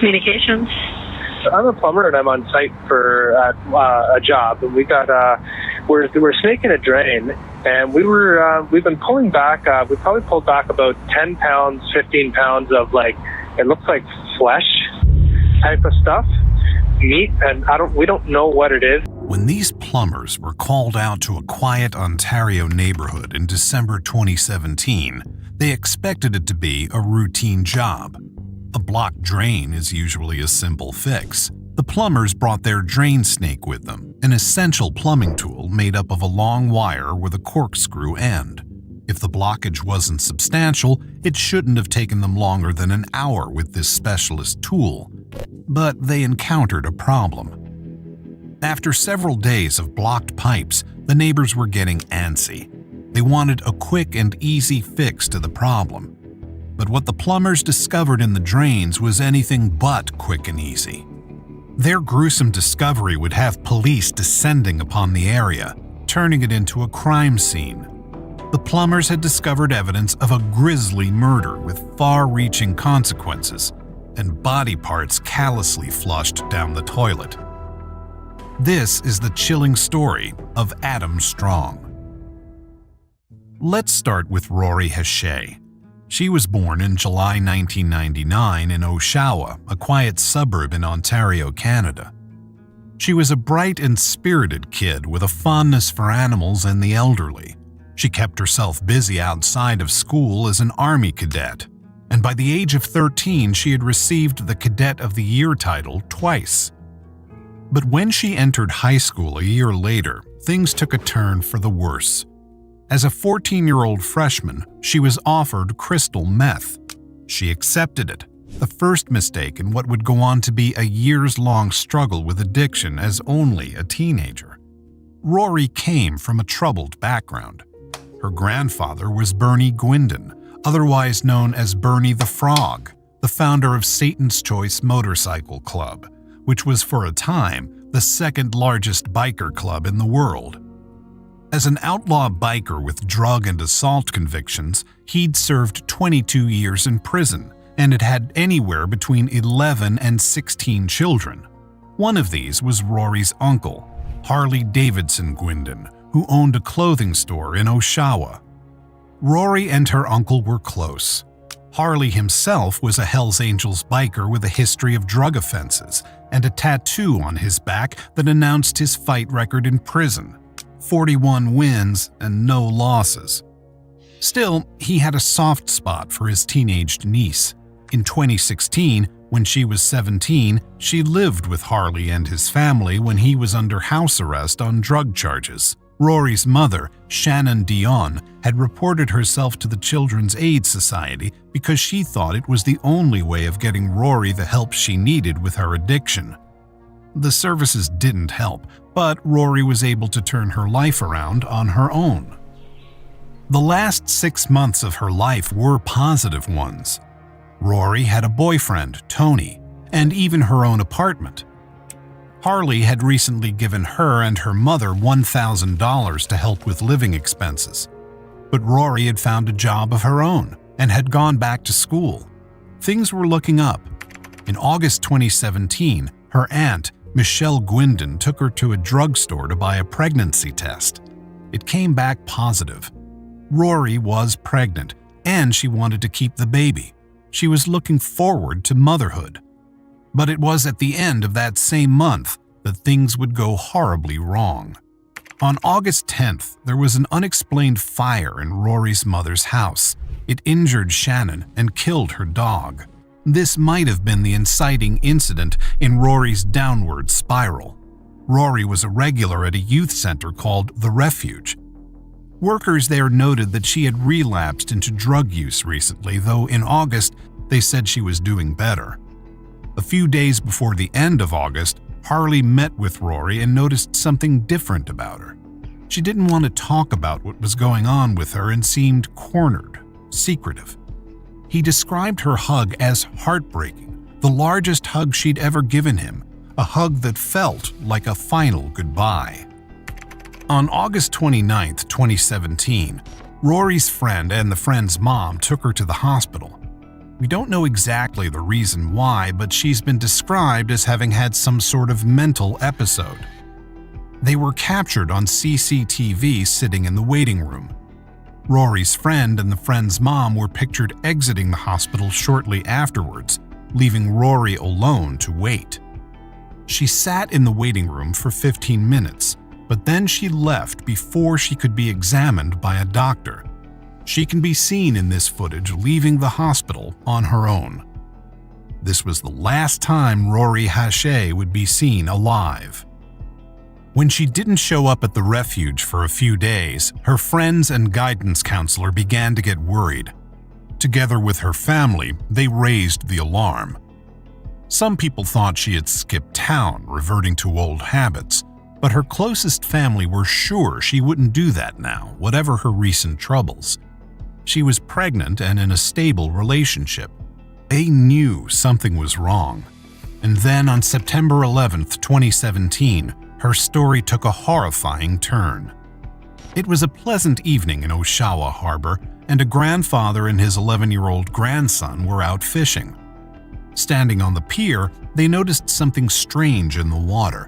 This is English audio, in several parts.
Communications. I'm a plumber and I'm on site for a job, and we got we're snaking a drain, and we've been pulling back. We probably pulled back about 10 pounds, 15 pounds of it looks like flesh type of stuff, meat, and we don't know what it is. When these plumbers were called out to a quiet Ontario neighborhood in December 2017, they expected it to be a routine job. A blocked drain is usually a simple fix. The plumbers brought their drain snake with them, an essential plumbing tool made up of a long wire with a corkscrew end. If the blockage wasn't substantial, it shouldn't have taken them longer than an hour with this specialist tool. But they encountered a problem. After several days of blocked pipes, the neighbors were getting antsy. They wanted a quick and easy fix to the problem. But what the plumbers discovered in the drains was anything but quick and easy. Their gruesome discovery would have police descending upon the area, turning it into a crime scene. The plumbers had discovered evidence of a grisly murder with far-reaching consequences, and body parts callously flushed down the toilet. This is the chilling story of Adam Strong. Let's start with Rori Hachey. She was born in July 1999 in Oshawa, a quiet suburb in Ontario, Canada. She was a bright and spirited kid with a fondness for animals and the elderly. She kept herself busy outside of school as an Army cadet, and by the age of 13 she had received the Cadet of the Year title twice. But when she entered high school a year later, things took a turn for the worse. As a 14-year-old freshman, she was offered crystal meth. She accepted it, the first mistake in what would go on to be a years-long struggle with addiction as only a teenager. Rori came from a troubled background. Her grandfather was Bernie Gwindon, otherwise known as Bernie the Frog, the founder of Satan's Choice Motorcycle Club, which was for a time the second largest biker club in the world. As an outlaw biker with drug and assault convictions, he'd served 22 years in prison and had had anywhere between 11 and 16 children. One of these was Rory's uncle, Harley Davidson Gwindon, who owned a clothing store in Oshawa. Rori and her uncle were close. Harley himself was a Hells Angels biker with a history of drug offenses and a tattoo on his back that announced his fight record in prison: 41 wins and no losses. Still, he had a soft spot for his teenaged niece. In 2016, when she was 17, she lived with Harley and his family when he was under house arrest on drug charges. Rory's mother, Shannon Dion, had reported herself to the Children's Aid Society because she thought it was the only way of getting Rori the help she needed with her addiction. The services didn't help, but Rori was able to turn her life around on her own. The last 6 months of her life were positive ones. Rori had a boyfriend, Tony, and even her own apartment. Harley had recently given her and her mother $1,000 to help with living expenses. But Rori had found a job of her own and had gone back to school. Things were looking up. In August 2017, her aunt, Michelle Gwindon, took her to a drugstore to buy a pregnancy test. It came back positive. Rori was pregnant, and she wanted to keep the baby. She was looking forward to motherhood. But it was at the end of that same month that things would go horribly wrong. On August 10th, there was an unexplained fire in Rori's mother's house. It injured Shannon and killed her dog. This might have been the inciting incident in Rori's downward spiral. Rori was a regular at a youth center called The Refuge. Workers there noted that she had relapsed into drug use recently, though in August they said she was doing better. A few days before the end of August, Harley met with Rori and noticed something different about her. She didn't want to talk about what was going on with her and seemed cornered, secretive. He described her hug as heartbreaking, the largest hug she'd ever given him, a hug that felt like a final goodbye. On August 29, 2017, Rori's friend and the friend's mom took her to the hospital. We don't know exactly the reason why, but she's been described as having had some sort of mental episode. They were captured on CCTV sitting in the waiting room. Rory's friend and the friend's mom were pictured exiting the hospital shortly afterwards, leaving Rory alone to wait. She sat in the waiting room for 15 minutes, but then she left before she could be examined by a doctor. She can be seen in this footage leaving the hospital on her own. This was the last time Rori Hache would be seen alive. When she didn't show up at the refuge for a few days, her friends and guidance counselor began to get worried. Together with her family, they raised the alarm. Some people thought she had skipped town, reverting to old habits, but her closest family were sure she wouldn't do that now, whatever her recent troubles. She was pregnant and in a stable relationship. They knew something was wrong. And then on September 11, 2017, her story took a horrifying turn. It was a pleasant evening in Oshawa Harbor, and a grandfather and his 11-year-old grandson were out fishing. Standing on the pier, they noticed something strange in the water.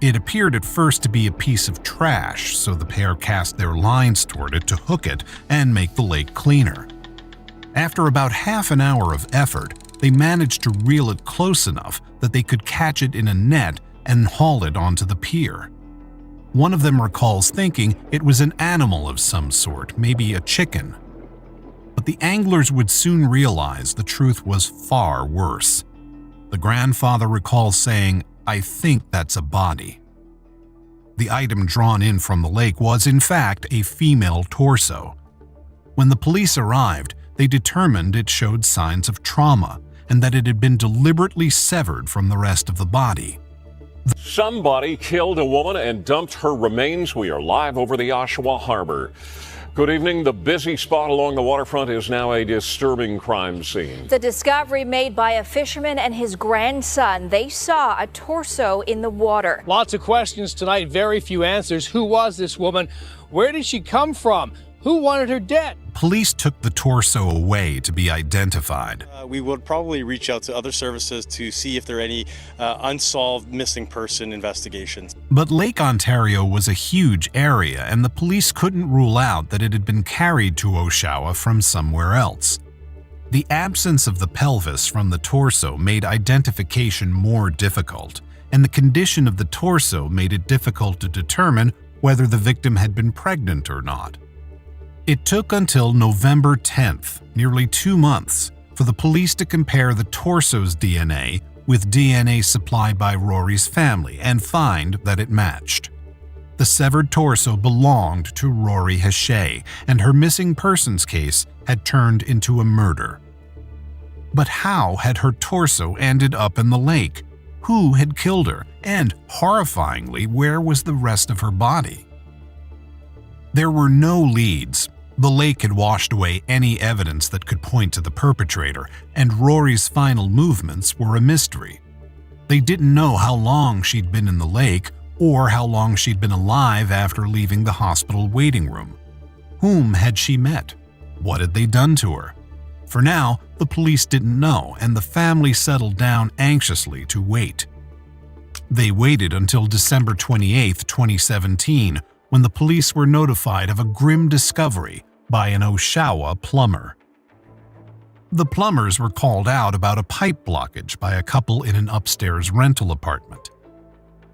It appeared at first to be a piece of trash, so the pair cast their lines toward it to hook it and make the lake cleaner. After about half an hour of effort, they managed to reel it close enough that they could catch it in a net and haul it onto the pier. One of them recalls thinking it was an animal of some sort, maybe a chicken. But the anglers would soon realize the truth was far worse. The grandfather recalls saying, "I think that's a body." The item drawn in from the lake was, in fact, a female torso. When the police arrived, they determined it showed signs of trauma and that it had been deliberately severed from the rest of the body. Somebody killed a woman and dumped her remains. We are live over the Oshawa Harbor. Good evening. The busy spot along the waterfront is now a disturbing crime scene. The discovery made by a fisherman and his grandson. They saw a torso in the water. Lots of questions tonight, very few answers. Who was this woman? Where did she come from? Who wanted her dead? Police took the torso away to be identified. We would probably reach out to other services to see if there are any unsolved missing person investigations. But Lake Ontario was a huge area, and the police couldn't rule out that it had been carried to Oshawa from somewhere else. The absence of the pelvis from the torso made identification more difficult, and the condition of the torso made it difficult to determine whether the victim had been pregnant or not. It took until November 10th, nearly 2 months, for the police to compare the torso's DNA with DNA supplied by Rory's family and find that it matched. The severed torso belonged to Rori Hache, and her missing persons case had turned into a murder. But how had her torso ended up in the lake? Who had killed her? And, horrifyingly, where was the rest of her body? There were no leads. The lake had washed away any evidence that could point to the perpetrator, and Rory's final movements were a mystery. They didn't know how long she'd been in the lake or how long she'd been alive after leaving the hospital waiting room. Whom had she met? What had they done to her? For now, the police didn't know, and the family settled down anxiously to wait. They waited until December 28, 2017, when the police were notified of a grim discovery by an Oshawa plumber. The plumbers were called out about a pipe blockage by a couple in an upstairs rental apartment.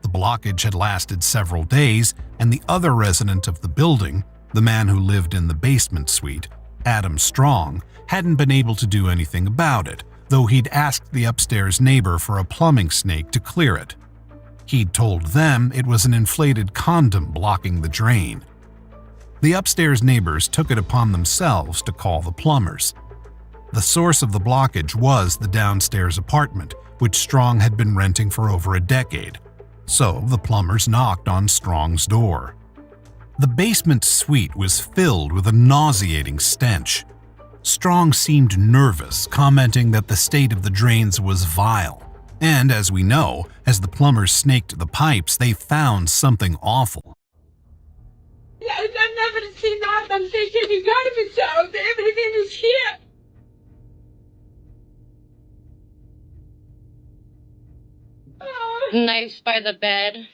The blockage had lasted several days, and the other resident of the building, the man who lived in the basement suite, Adam Strong, hadn't been able to do anything about it, though he'd asked the upstairs neighbor for a plumbing snake to clear it. He'd told them it was an inflated condom blocking the drain. The upstairs neighbors took it upon themselves to call the plumbers. The source of the blockage was the downstairs apartment, which Strong had been renting for over a decade. So the plumbers knocked on Strong's door. The basement suite was filled with a nauseating stench. Strong seemed nervous, commenting that the state of the drains was vile. And as we know, as the plumbers snaked the pipes, they found something awful. I've never seen that. I'm thinking, you gotta be sound. Everything is here. Knife by the bed.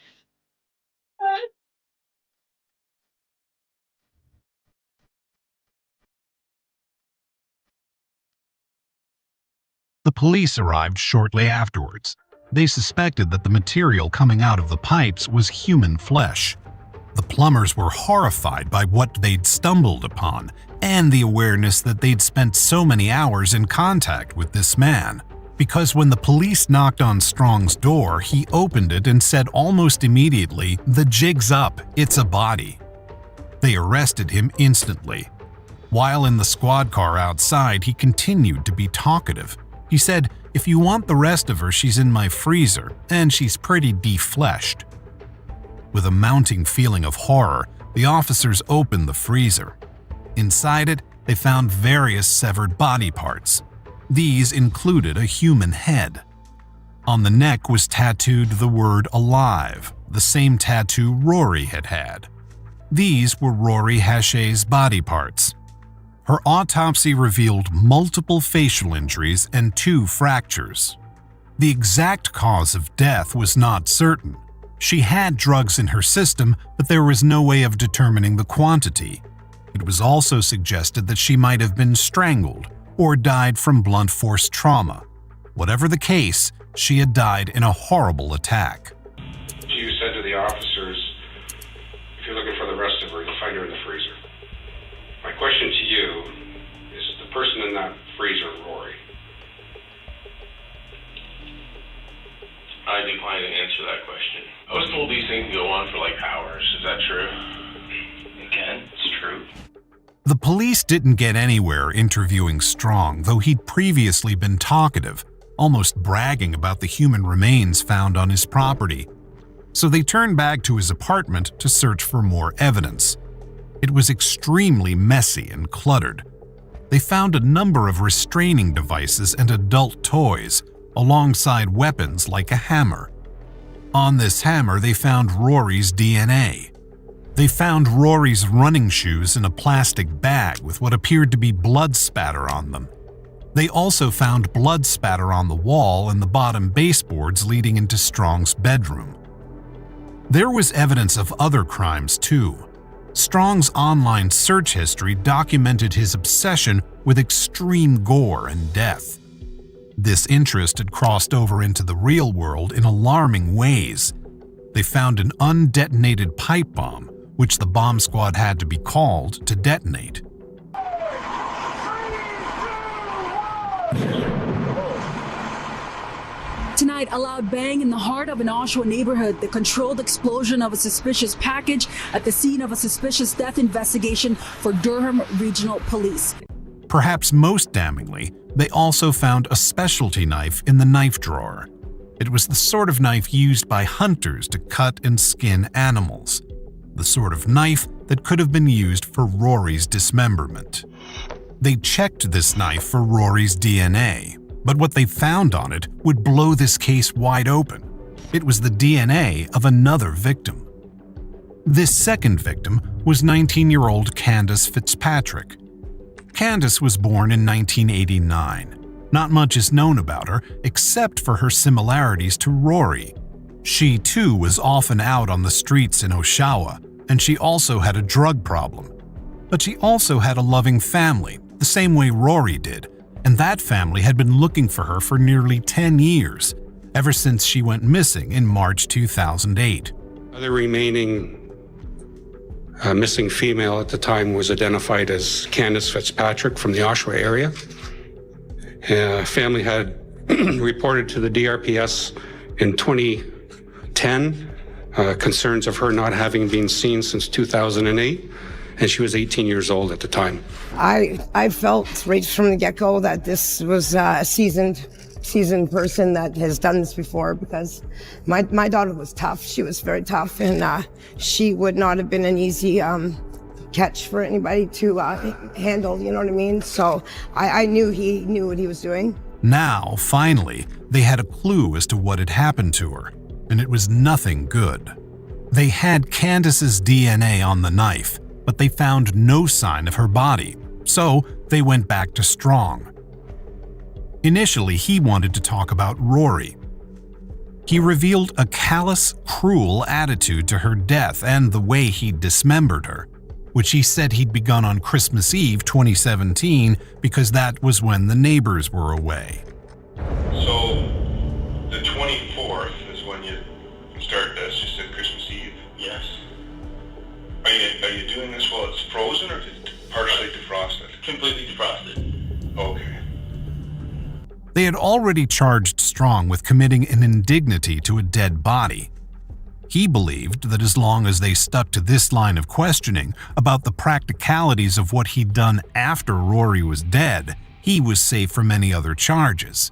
The police arrived shortly afterwards. They suspected that the material coming out of the pipes was human flesh. The plumbers were horrified by what they'd stumbled upon and the awareness that they'd spent so many hours in contact with this man. Because when the police knocked on Strong's door, he opened it and said almost immediately, "The jig's up, it's a body." They arrested him instantly. While in the squad car outside, he continued to be talkative. He said, "If you want the rest of her, she's in my freezer, and she's pretty defleshed." With a mounting feeling of horror, the officers opened the freezer. Inside it, they found various severed body parts. These included a human head. On the neck was tattooed the word "alive," the same tattoo Rori had had. These were Rori Hachey's body parts. Her autopsy revealed multiple facial injuries and 2 fractures. The exact cause of death was not certain. She had drugs in her system, but there was no way of determining the quantity. It was also suggested that she might have been strangled or died from blunt force trauma. Whatever the case, she had died in a horrible attack. You said to the officers, if you're looking for the rest of her, you'll find her in the freezer. My question to you is the person in that freezer, Rori? I decline to answer that question. I was told these things go on for like hours. Is that true? Again, it's true. The police didn't get anywhere interviewing Strong, though he'd previously been talkative, almost bragging about the human remains found on his property. So they turned back to his apartment to search for more evidence. It was extremely messy and cluttered. They found a number of restraining devices and adult toys, alongside weapons like a hammer. On this hammer, they found Rory's DNA. They found Rory's running shoes in a plastic bag with what appeared to be blood spatter on them. They also found blood spatter on the wall and the bottom baseboards leading into Strong's bedroom. There was evidence of other crimes too. Strong's online search history documented his obsession with extreme gore and death. This interest had crossed over into the real world in alarming ways. They found an undetonated pipe bomb, which the bomb squad had to be called to detonate. Tonight, a loud bang in the heart of an Oshawa neighborhood, the controlled explosion of a suspicious package at the scene of a suspicious death investigation for Durham Regional Police. Perhaps most damningly, they also found a specialty knife in the knife drawer. It was the sort of knife used by hunters to cut and skin animals. The sort of knife that could have been used for Rory's dismemberment. They checked this knife for Rory's DNA, but what they found on it would blow this case wide open. It was the DNA of another victim. This second victim was 19-year-old Candace Fitzpatrick. Candace was born in 1989. Not much is known about her except for her similarities to Rori. She too was often out on the streets in Oshawa, and she also had a drug problem. But she also had a loving family, the same way Rori did, and that family had been looking for her for nearly 10 years, ever since she went missing in March 2008. The remaining missing female at the time was identified as Candace Fitzpatrick from the Oshawa area. Family had reported to the DRPS in 2010 concerns of her not having been seen since 2008, and she was 18 years old at the time. I felt right from the get-go that this was a seasoned person that has done this before, because my daughter was tough. She was very tough, and she would not have been an easy catch for anybody to handle, you know what I mean? So I knew he knew what he was doing. Now, finally, they had a clue as to what had happened to her, and it was nothing good. They had Candace's DNA on the knife, but they found no sign of her body, so they went back to Strong. Initially, he wanted to talk about Rori. He revealed a callous, cruel attitude to her death and the way he'd dismembered her, which he said he'd begun on Christmas Eve 2017 because that was when the neighbors were away. So, the 24th is when you start this, you said Christmas Eve? Yes. Are you doing this while it's frozen or partially defrosted? Completely defrosted. Okay. They had already charged Strong with committing an indignity to a dead body. He believed that as long as they stuck to this line of questioning about the practicalities of what he'd done after Rorri was dead, he was safe from any other charges.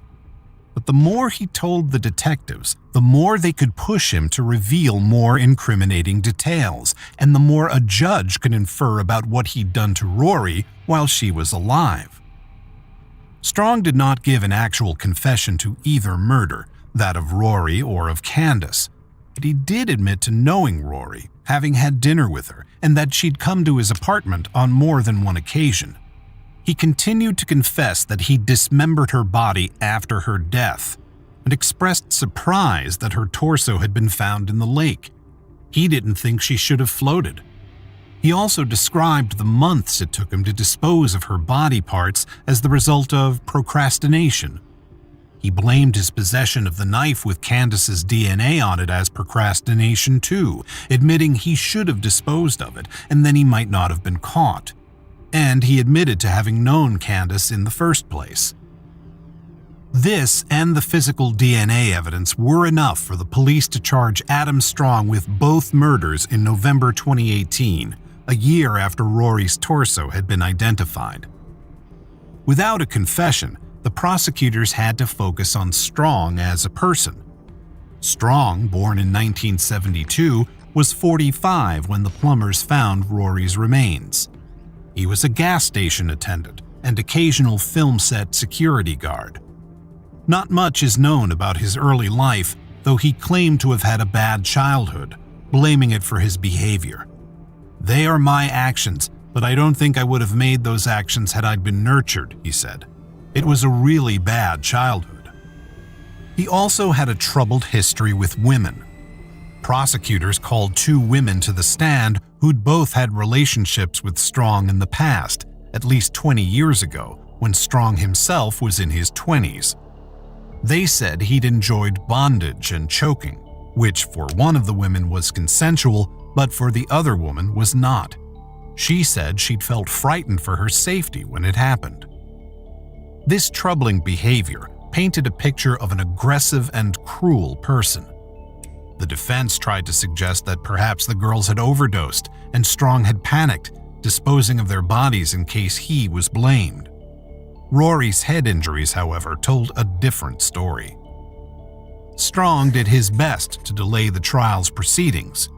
But the more he told the detectives, the more they could push him to reveal more incriminating details, and the more a judge could infer about what he'd done to Rorri while she was alive. Strong did not give an actual confession to either murder, that of Rorri or of Candice, but he did admit to knowing Rorri, having had dinner with her, and that she'd come to his apartment on more than one occasion. He continued to confess that he dismembered her body after her death, and expressed surprise that her torso had been found in the lake. He didn't think she should have floated. He also described the months it took him to dispose of her body parts as the result of procrastination. He blamed his possession of the knife with Candice's DNA on it as procrastination too, admitting he should have disposed of it and then he might not have been caught. And he admitted to having known Candice in the first place. This and the physical DNA evidence were enough for the police to charge Adam Strong with both murders in November 2018, a year after Rorri's torso had been identified. Without a confession, the prosecutors had to focus on Strong as a person. Strong, born in 1972, was 45 when the plumbers found Rorri's remains. He was a gas station attendant and occasional film set security guard. Not much is known about his early life, though he claimed to have had a bad childhood, blaming it for his behavior. "They are my actions, but I don't think I would have made those actions had I been nurtured," he said. "It was a really bad childhood." He also had a troubled history with women. Prosecutors called 2 women to the stand who'd both had relationships with Strong in the past, at least 20 years ago, when Strong himself was in his 20s. They said he'd enjoyed bondage and choking, which for one of the women was consensual, but for the other woman was not. She said she'd felt frightened for her safety when it happened. This troubling behavior painted a picture of an aggressive and cruel person. The defense tried to suggest that perhaps the girls had overdosed and Strong had panicked, disposing of their bodies in case he was blamed. Rorri's head injuries, however, told a different story. Strong did his best to delay the trial's proceedings.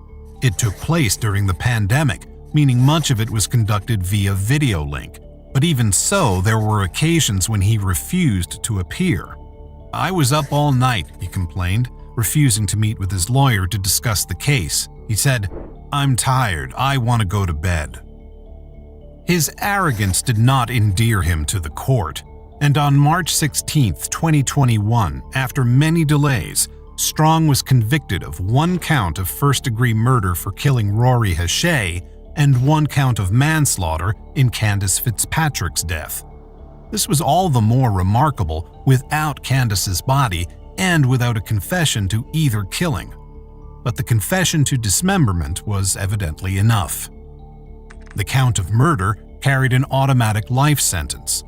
It took place during the pandemic, meaning much of it was conducted via video link, but even so, there were occasions when he refused to appear. "I was up all night," he complained, refusing to meet with his lawyer to discuss the case. He said, "I'm tired, I want to go to bed." His arrogance did not endear him to the court, and on March 16, 2021, after many delays, Strong was convicted of 1 count of first-degree murder for killing Rorri Hachey and 1 count of manslaughter in Candice Fitzpatrick's death. This was all the more remarkable without Candice's body and without a confession to either killing. But the confession to dismemberment was evidently enough. The count of murder carried an automatic life sentence.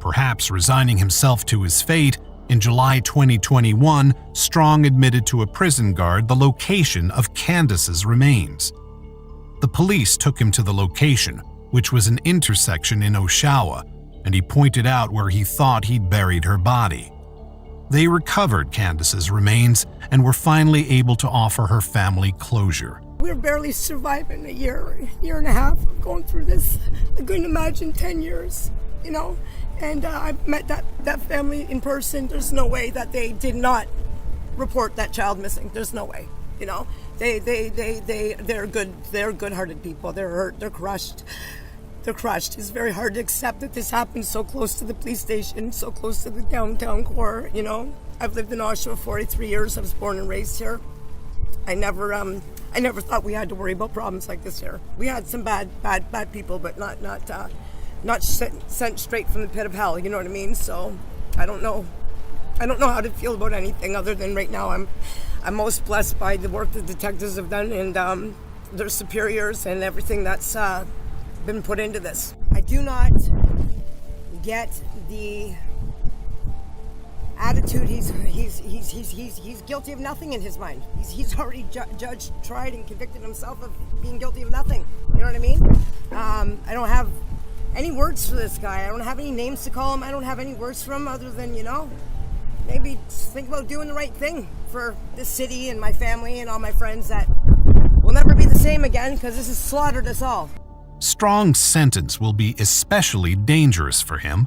Perhaps resigning himself to his fate, in July 2021, Strong admitted to a prison guard the location of Candice's remains. The police took him to the location, which was an intersection in Oshawa, and he pointed out where he thought he'd buried her body. They recovered Candice's remains and were finally able to offer her family closure. We're barely surviving a year and a half going through this. I couldn't imagine 10 years, And I met that family in person. There's no way that they did not report that child missing. There's no way, They're good. They're good-hearted people. They're hurt. They're crushed. It's very hard to accept that this happened so close to the police station, so close to the downtown core, I've lived in Oshawa 43 years. I was born and raised here. I never thought we had to worry about problems like this here. We had some bad people, but not sent straight from the pit of hell. You know what I mean? So I don't know how to feel about anything other than right now I'm most blessed by the work the detectives have done and their superiors and everything that's been put into this. I do not get the attitude. He's guilty of nothing in his mind. He's already judged, tried, and convicted himself of being guilty of nothing. You know what I mean? I don't have any words for this guy. I don't have any names to call him. I don't have any words for him other than, maybe think about doing the right thing for this city and my family and all my friends that will never be the same again because this has slaughtered us all. Strong's sentence will be especially dangerous for him.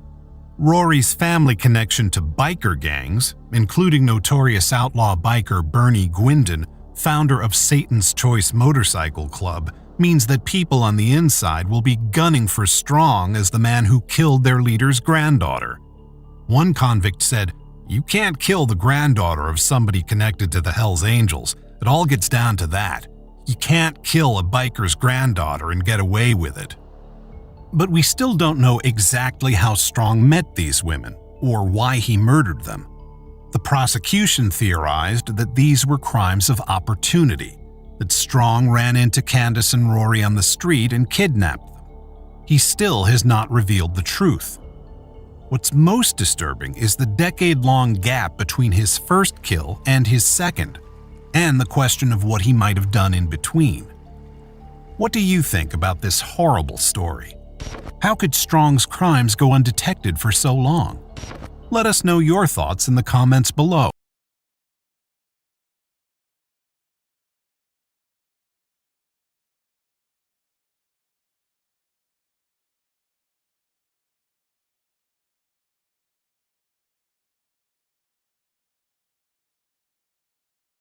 Rory's family connection to biker gangs, including notorious outlaw biker Bernie Gwindon, founder of Satan's Choice Motorcycle Club, means that people on the inside will be gunning for Strong as the man who killed their leader's granddaughter. One convict said, "You can't kill the granddaughter of somebody connected to the Hells Angels. It all gets down to that. You can't kill a biker's granddaughter and get away with it." But we still don't know exactly how Strong met these women or why he murdered them. The prosecution theorized that these were crimes of opportunity, that Strong ran into Candace and Rory on the street and kidnapped them. He still has not revealed the truth. What's most disturbing is the decade-long gap between his first kill and his second, and the question of what he might have done in between. What do you think about this horrible story? How could Strong's crimes go undetected for so long? Let us know your thoughts in the comments below.